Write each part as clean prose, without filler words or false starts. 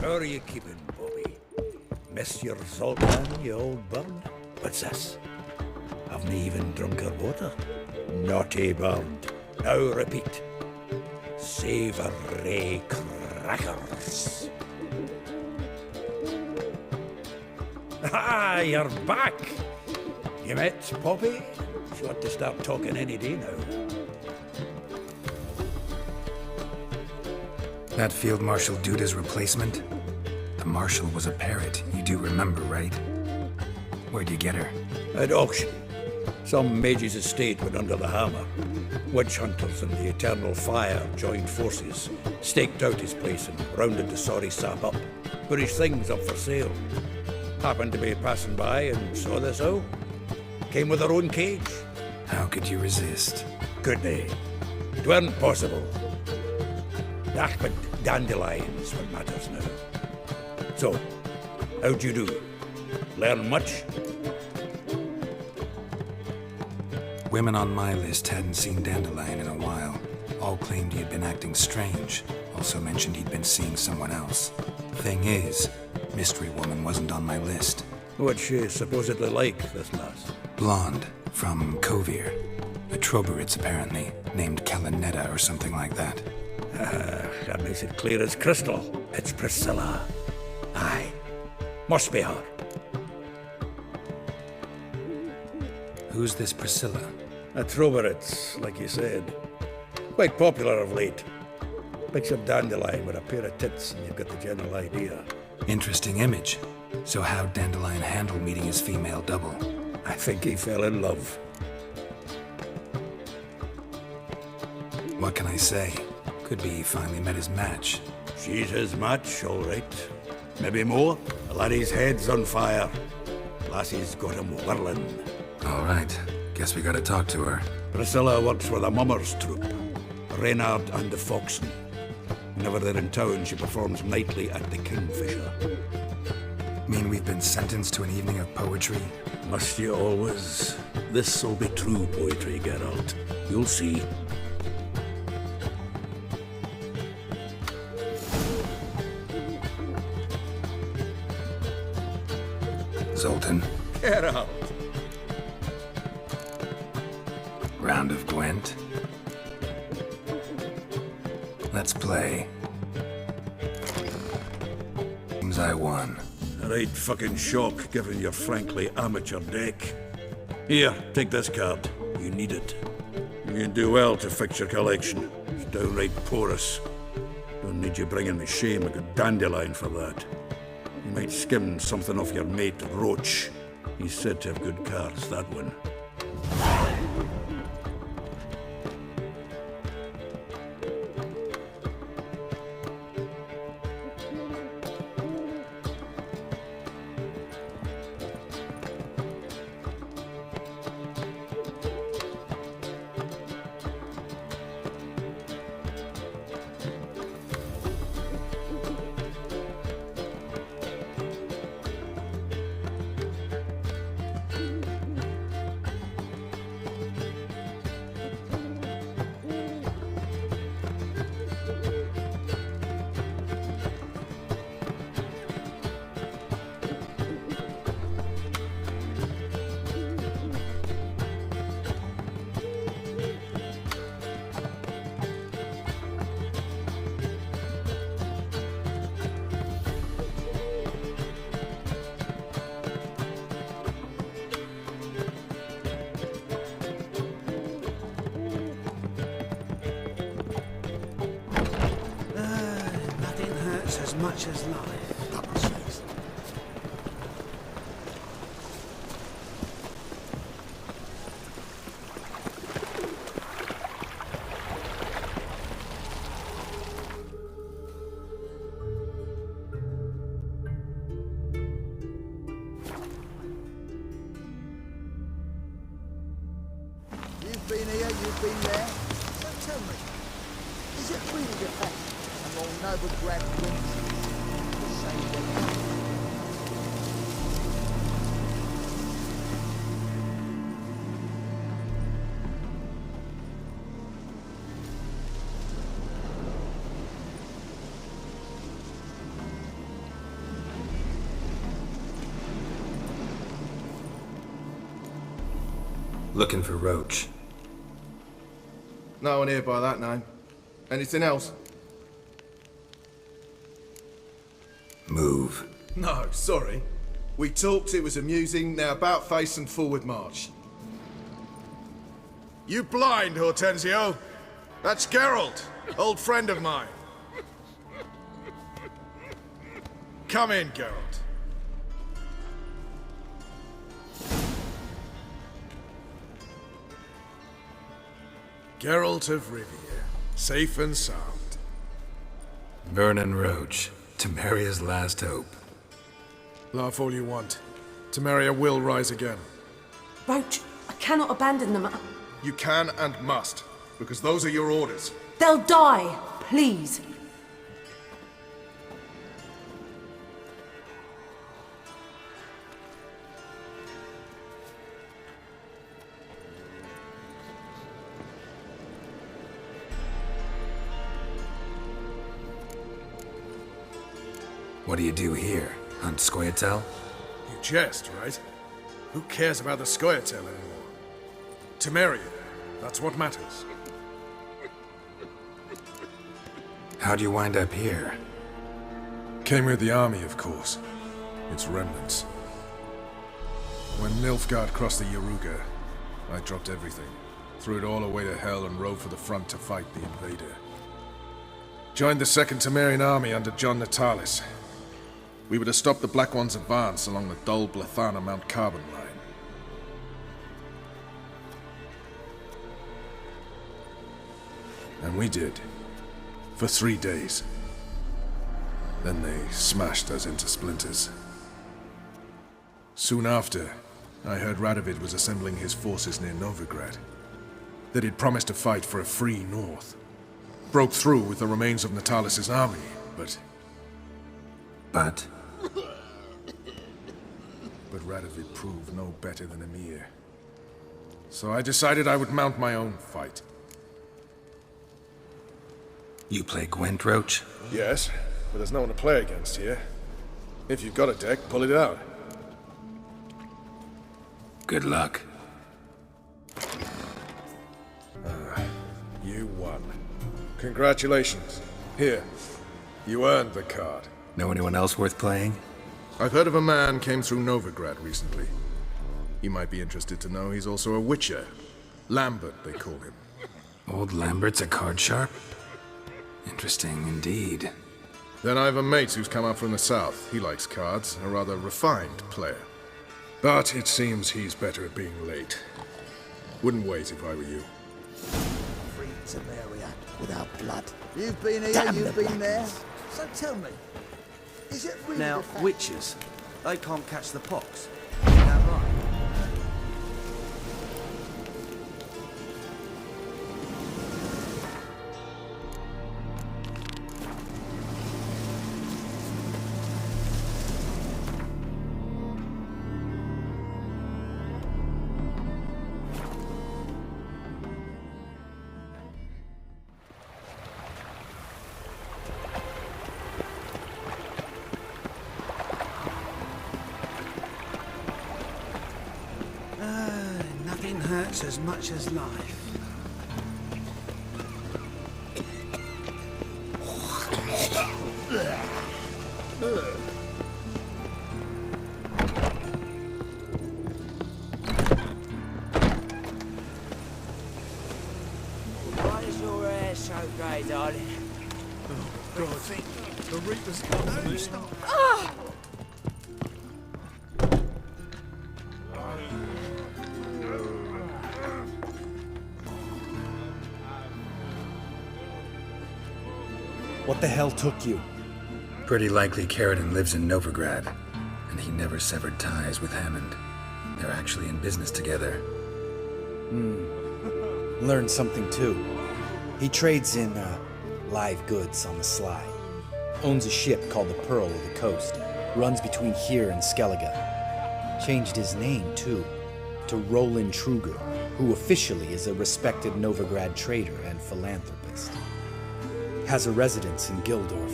How are you keeping, Bobby? Miss your Zoltan, you old bird? What's this? Haven't even drunk her water? Naughty bird. Now repeat. Savoury crackers. Ah, you're back! You met Poppy? She ought to start talking any day now. That Field Marshal Duda's replacement? The Marshal was a parrot, you do remember, right? Where'd you get her? At auction. Some mage's estate went under the hammer. Witch hunters and the Eternal Fire joined forces, staked out his place and rounded the sorry sap up. Put his things up for sale. Happened to be passing by and saw this out. Came with her own cage. How could you resist? Could they? It weren't possible. Ah, but dandelions what matters now. So, how'd you do? Learn much? Women on my list hadn't seen Dandelion in a while. All claimed he had been acting strange. Also mentioned he'd been seeing someone else. Thing is, Mystery Woman wasn't on my list. What's she supposedly like, this lass? Blonde, from Kovir. A Troberitz, apparently, named Kalinetta or something like that. That makes it clear as crystal. It's Priscilla. Aye. Must be her. Who's this Priscilla? A Troberitz, like you said. Quite popular of late. Picture Dandelion with a pair of tits and you've got the general idea. Interesting image. So how'd Dandelion handle meeting his female double? I think he fell in love. What can I say? Could be he finally met his match. She's his match, all right. Maybe more. The laddie's head's on fire. Lassie's got him whirling. All right. Guess we gotta talk to her. Priscilla works for the Mummers troupe. Reynard and the Foxen. Whenever they're in town, she performs nightly at the Kingfisher. Mean we've been sentenced to an evening of poetry? Must you always? This'll be true poetry, Geralt. You'll see. Zoltan. Geralt! Round of Gwent. Let's play. Seems I won. A right fucking shock, given your frankly amateur deck. Here, take this card. You need it. You can do well to fix your collection. It's downright porous. Don't need you bringing me shame. I got Dandelion for that. You might skim something off your mate, Roach. He's said to have good cards, that one. As much as life. Double face. You've been here, you've been there. So tell me, is it really the fact among noble grand princes the same day? Looking for Roach. No one here by that name. Anything else? Move. No, sorry. We talked, it was amusing, now about face and forward march. You blind, Hortensio? That's Geralt, old friend of mine. Come in, Geralt. Geralt of Rivia, safe and sound. Vernon Roach, Temeria's last hope. Laugh all you want. Temeria will rise again. Roach, I cannot abandon them. You can and must, because those are your orders. They'll die, please. What do you do here? Hunt Scoia'tael? You jest, right? Who cares about the Scoia'tael anymore? Temeria, that's what matters. How'd you wind up here? Came with the army, of course. Its remnants. When Nilfgaard crossed the Yaruga, I dropped everything. Threw it all away to hell and rode for the front to fight the invader. Joined the Second Temerian Army under John Natalis. We were to stop the Black One's advance along the Dol Blathana Mount Carbon line. And we did. For 3 days. Then they smashed us into splinters. Soon after, I heard Radovid was assembling his forces near Novigrad. That he'd promised to fight for a free North. Broke through with the remains of Natalis' army, but... But Radovid proved no better than Emir. So I decided I would mount my own fight. you play Gwent, Roach? Yes, but there's no one to play against here. If you've got a deck, pull it out. Good luck. You won. Congratulations. Here, you earned the card. Know anyone else worth playing? I've heard of a man came through Novigrad recently. You might be interested to know he's also a witcher. Lambert, they call him. Old Lambert's a card sharp? Interesting indeed. Then I have a mate who's come up from the south. He likes cards, a rather refined player. But it seems he's better at being late. Wouldn't wait if I were you. Free Temeria without blood. You've been here, Damn you've the been there. blackness. So tell me, is it really Now, the fact... witches, they can't catch the pox. Is that right? Nothing hurts as much as life. Why is your hair so grey, darling? God, the Reaper's coming. What the hell took you? Pretty likely Carradine lives in Novigrad, and he never severed ties with Hammond. They're actually in business together. Learned something too. He trades in live goods on the sly. Owns a ship called the Pearl of the Coast. Runs between here and Skellige. Changed his name too, to Roland Truger, who officially is a respected Novigrad trader and philanthropist. Has a residence in Gildorf.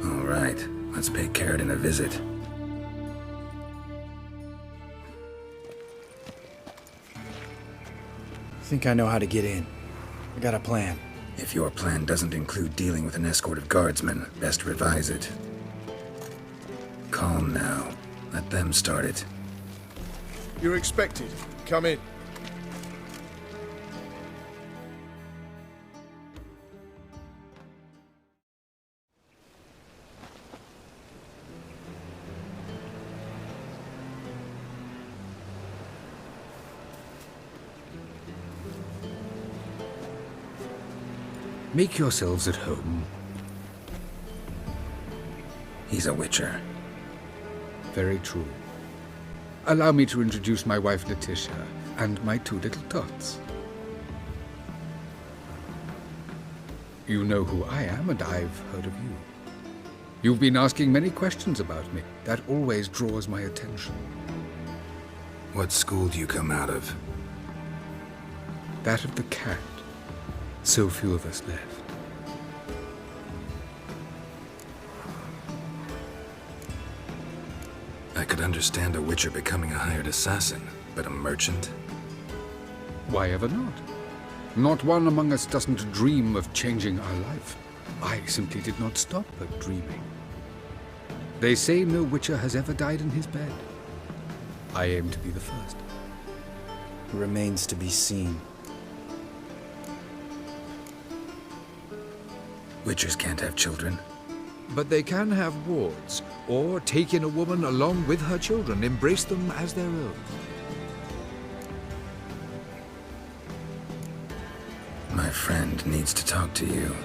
All right, let's pay Carradine a visit. think I know how to get in. I got a plan. If your plan doesn't include dealing with an escort of guardsmen, best revise it. Calm now. Let them start it. You're expected. Come in. Make yourselves at home. He's a witcher. Very true. Allow me to introduce my wife Letitia and my two little tots. You know who I am, and I've heard of you. You've been asking many questions about me. That always draws my attention. What school do you come out of? That of the cat. So few of us left. I could understand a witcher becoming a hired assassin, but a merchant? Why ever not? Not one among us doesn't dream of changing our life. I simply did not stop at dreaming. They say no witcher has ever died in his bed. I aim to be the first. Remains to be seen. Witchers can't have children. But they can have wards, or take in a woman along with her children, embrace them as their own. My friend needs to talk to you.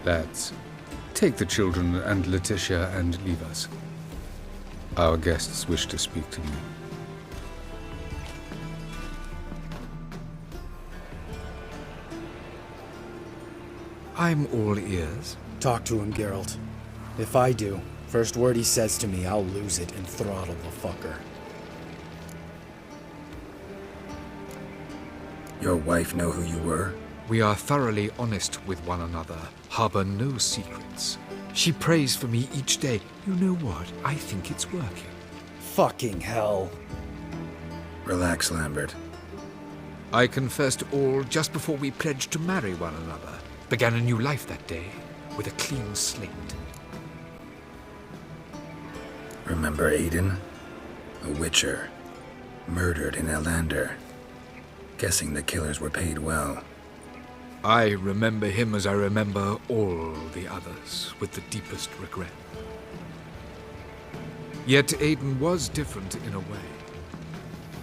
Lads, take the children and Letitia and leave us. Our guests wish to speak to me. I'm all ears. Talk to him, Geralt. If I do, first word he says to me, I'll lose it and throttle the fucker. Your wife know who you were? We are thoroughly honest with one another, harbor no secrets. She prays for me each day. You know what? I think it's working. Fucking hell. Relax, Lambert. I confessed all just before we pledged to marry one another. Began a new life that day, with a clean slate. Remember Aiden? A witcher. Murdered in Elander. Guessing the killers were paid well. I remember him as I remember all the others, with the deepest regret. Yet Aiden was different in a way.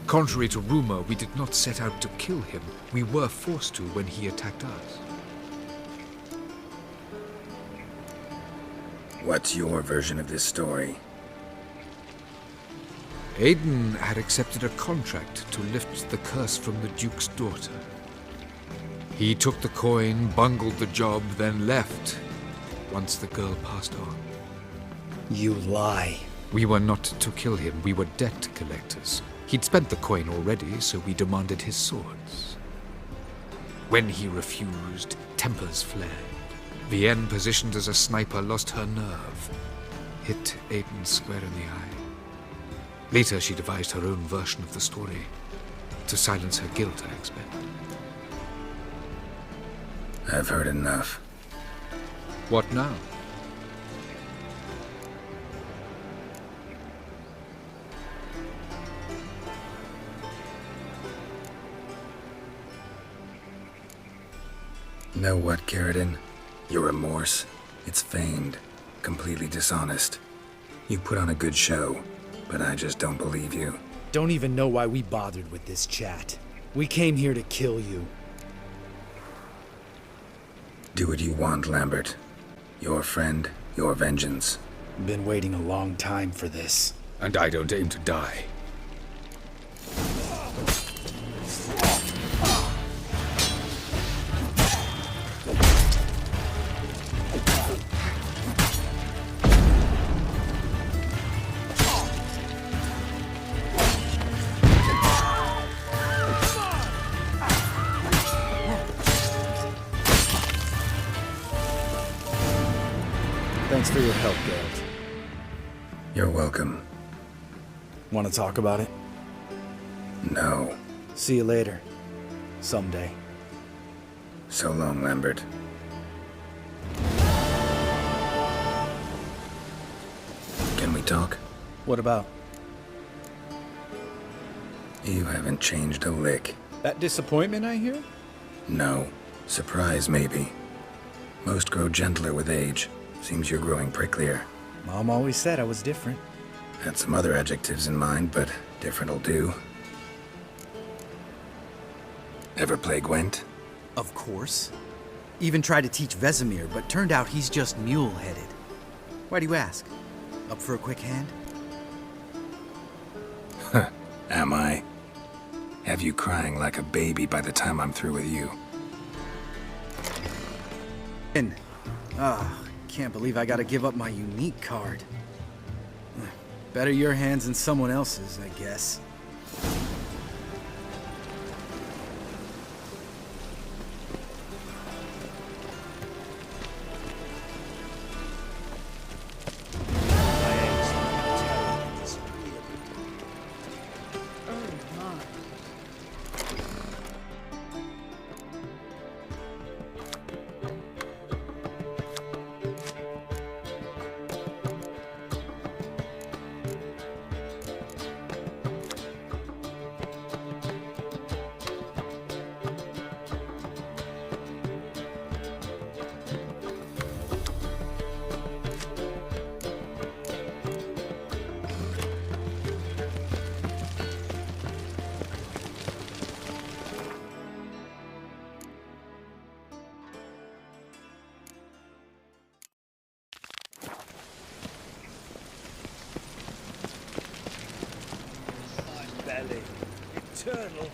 Contrary to rumor, we did not set out to kill him. We were forced to when he attacked us. What's your version of this story? Aiden had accepted a contract to lift the curse from the Duke's daughter. He took the coin, bungled the job, then left, once the girl passed on. You lie. We were not to kill him, we were debt collectors. He'd spent the coin already, so we demanded his swords. When he refused, tempers flared. Vienne, positioned as a sniper, lost her nerve. Hit Aiden square in the eye. Later, she devised her own version of the story. To silence her guilt, I expect. I've heard enough. What now? Know what, Carradine? Your remorse? It's feigned. Completely dishonest. You put on a good show, but I just don't believe you. Don't even know why we bothered with this chat. We came here to kill you. Do what you want, Lambert. Your friend, your vengeance. Been waiting a long time for this. And I don't aim to die. Thanks for your help, Geralt. You're welcome. Want to talk about it? No. See you later. Someday. So long, Lambert. Can we talk? What about? You haven't changed a lick. That disappointment I hear? No. Surprise, maybe. Most grow gentler with age. Seems you're growing pricklier. Mom always said I was different. Had some other adjectives in mind, but different'll do. Ever play Gwent? Of course. Even tried to teach Vesemir, but turned out he's just mule-headed. Why do you ask? Up for a quick hand? Am I? Have you crying like a baby by the time I'm through with you? Can't believe I gotta give up my unique card. Better your hands than someone else's, I guess. Belly. Eternal